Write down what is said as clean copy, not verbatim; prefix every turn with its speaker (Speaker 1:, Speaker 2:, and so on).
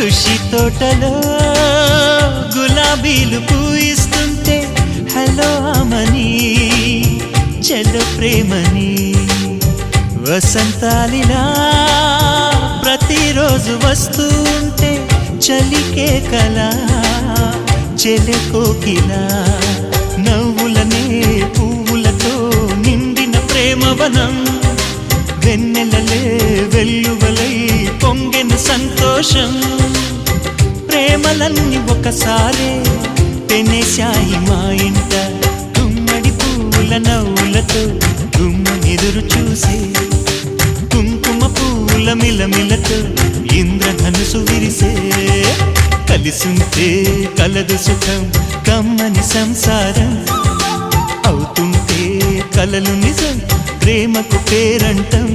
Speaker 1: ఖుషి తోటలో గులాబీలు పూయిస్తుంటే హలో అమని చెల్లు ప్రేమని వసంతాలిలా ప్రతిరోజు వస్తూ ఉంటే చలికే కలా చెలె కోకిలా నవ్వులనే పువ్వులతో నిండిన ప్రేమవనం వెన్నెలలే వెల్లువలై పొంగెన సంతోషం ప్రేమలన్నీ ఒకసారే పెనేశాయి మా ఇంట గుమ్మడి పువ్వుల నవ్వులతో గుమ్మనెదురు చూసే కుంకుమ పువ్వుల మిలమిలతో ఇంద్రధనుసు విరిసే కలిసుంటే కలదు సుఖం కమ్మని సంసారం అవుతుంటే కలలు నిజం ప్రేమకు పేరంటం